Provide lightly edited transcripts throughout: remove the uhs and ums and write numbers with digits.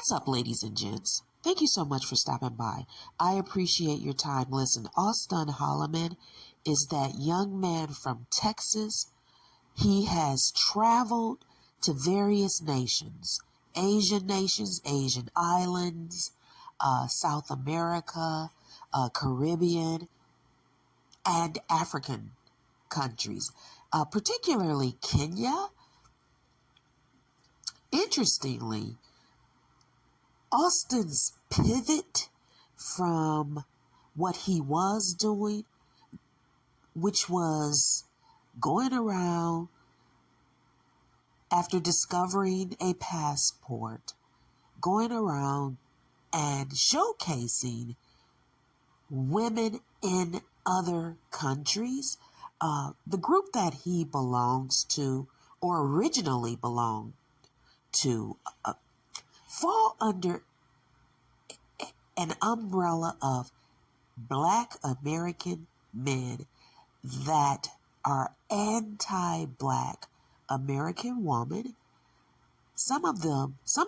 What's up, ladies and gents? Thank you so much for stopping by. I appreciate your time. Listen, Auston Holleman is that young man from Texas. He has traveled to various nations, Asian islands, South America, Caribbean, and African countries, particularly Kenya. Interestingly, Auston's pivot from what he was doing, which was going around after discovering a passport, going around and showcasing women in other countries. The group that he belongs to, or originally belonged to, fall under an umbrella of Black American men that are anti-Black American woman. Some of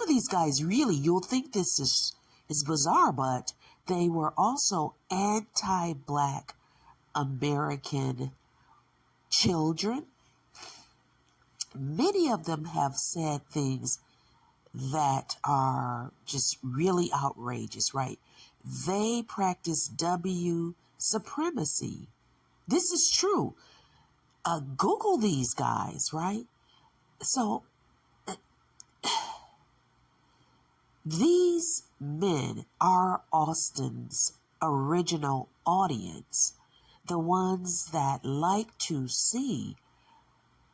these guys really, you'll think this is bizarre, but they were also anti-Black American children. Many of them have said things that are just really outrageous, right? They practice W supremacy. This is true. Google these guys, right? So these men are Auston's original audience, the ones that like to see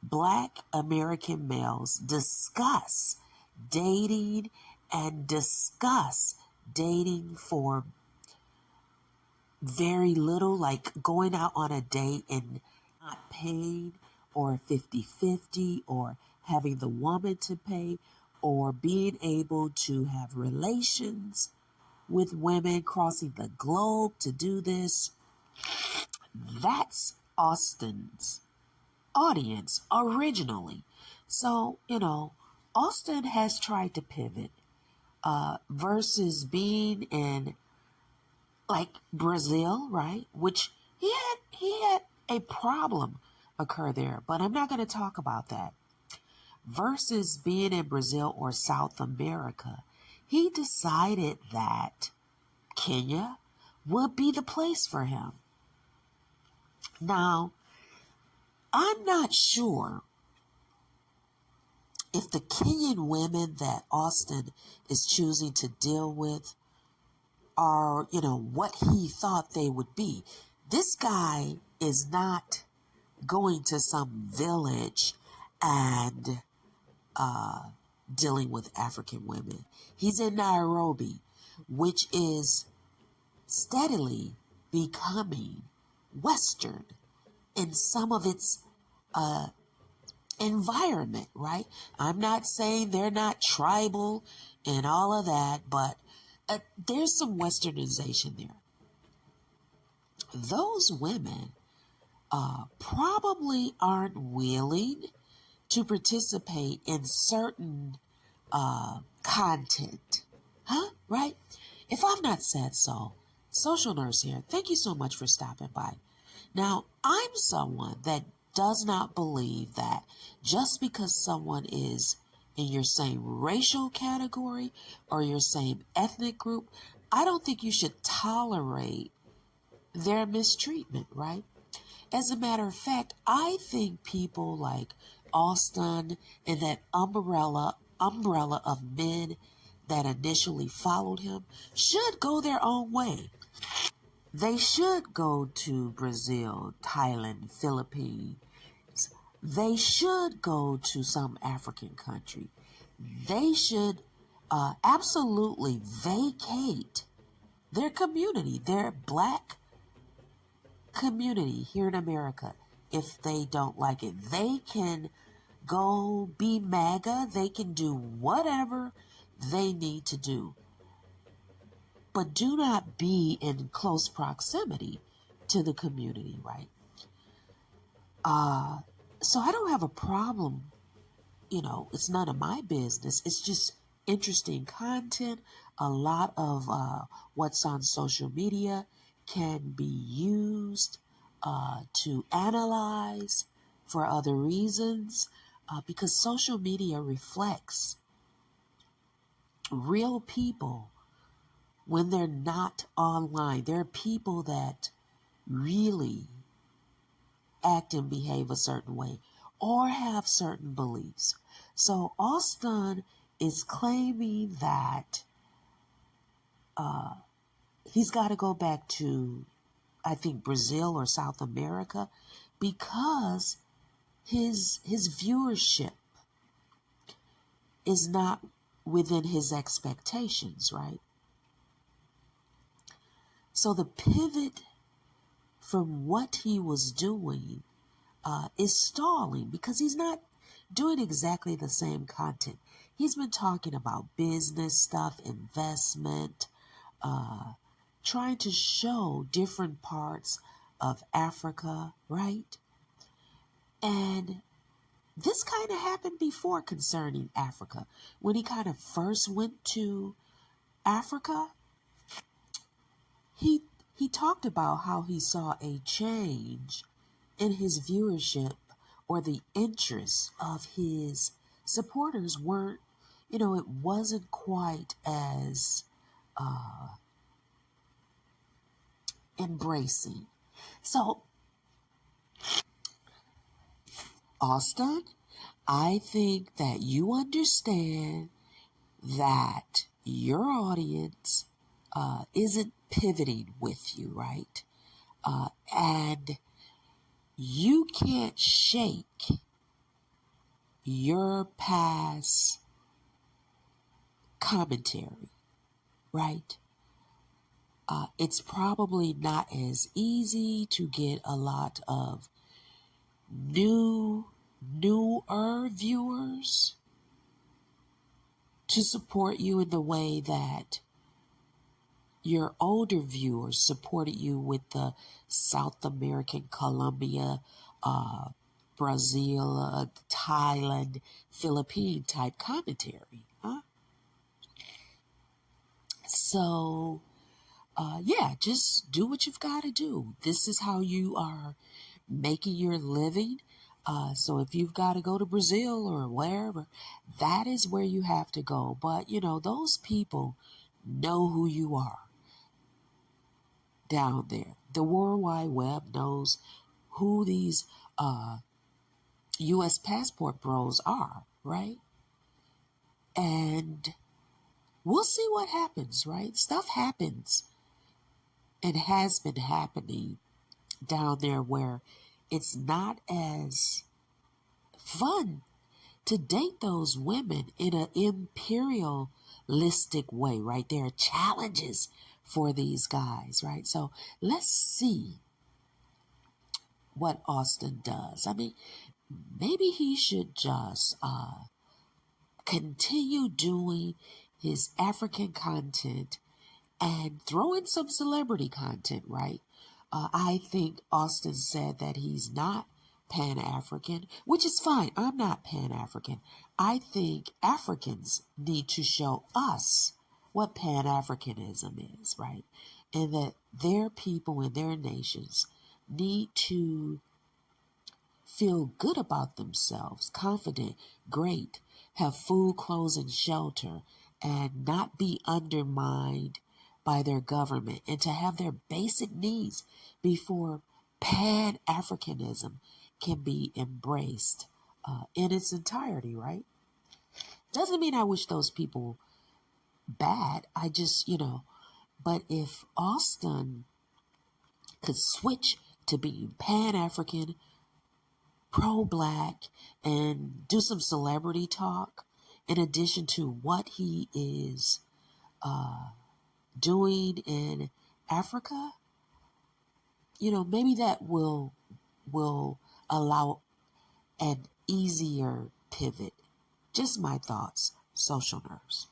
Black American males discuss dating and discuss dating for very little, like going out on a date and not paying, or 50-50, or having the woman to pay, or being able to have relations with women, crossing the globe to do this. That's Auston's audience originally. So, Auston has tried to pivot versus being in like Brazil, right? Which he had a problem occur there, but I'm not going to talk about that. Versus being in Brazil or South America, he decided that Kenya would be the place for him. Now, I'm not sure if the Kenyan women that Auston is choosing to deal with are, what he thought they would be. This guy is not going to some village and dealing with African women. He's in Nairobi, which is steadily becoming Western in some of its environment, right? I'm not saying they're not tribal and all of that, but there's some westernization there. Those women probably aren't willing to participate in certain content. Huh? Right? If I've not said so, Social Nurse here, thank you so much for stopping by. Now, I'm someone that does not believe that just because someone is in your same racial category or your same ethnic group, I don't think you should tolerate their mistreatment, right? As a matter of fact, I think people like Auston and that umbrella of men that initially followed him should go their own way. They should go to Brazil, Thailand, Philippines. They should go to some African country. They should absolutely vacate their community, their Black community here in America. If they don't like it, they can go be MAGA. They can do whatever they need to do. But do not be in close proximity to the community, right? So I don't have a problem. It's none of my business. It's just interesting content. A lot of what's on social media can be used to analyze for other reasons because social media reflects real people when they're not online. There are people that really act and behave a certain way or have certain beliefs. So Auston is claiming that he's got to go back to, I think, Brazil or South America because his viewership is not within his expectations, right? So the pivot from what he was doing is stalling because he's not doing exactly the same content. He's been talking about business stuff, investment, trying to show different parts of Africa, right? And this kind of happened before concerning Africa. When he kind of first went to Africa, he talked about how he saw a change in his viewership or the interests of his supporters weren't, it wasn't quite as embracing. So, Auston, I think that you understand that your audience isn't pivoting with you, right? And you can't shake your past commentary, right? It's probably not as easy to get a lot of newer viewers to support you in the way that your older viewers supported you with the South American, Colombia, Brazil, Thailand, Philippine type commentary. Huh? So, yeah, just do what you've got to do. This is how you are making your living. So if you've got to go to Brazil or wherever, that is where you have to go. But, those people know who you are down there. The World Wide Web knows who these U.S. passport bros are, right? And we'll see what happens, right? Stuff happens and has been happening down there where it's not as fun to date those women in an imperialistic way, right? There are challenges for these guys, right? So let's see what Auston does. I mean, maybe he should just continue doing his African content and throw in some celebrity content, right? I think Auston said that he's not Pan-African, which is fine. I'm not Pan-African. I think Africans need to show us what Pan-Africanism is, right? And that their people and their nations need to feel good about themselves, confident, great, have food, clothes, and shelter, and not be undermined by their government, and to have their basic needs before Pan-Africanism can be embraced in its entirety, right? Doesn't mean I wish those people bad. I just, but if Auston could switch to being Pan-African, pro-black, and do some celebrity talk in addition to what he is doing in Africa, maybe that will allow an easier pivot. Just my thoughts, social nerves.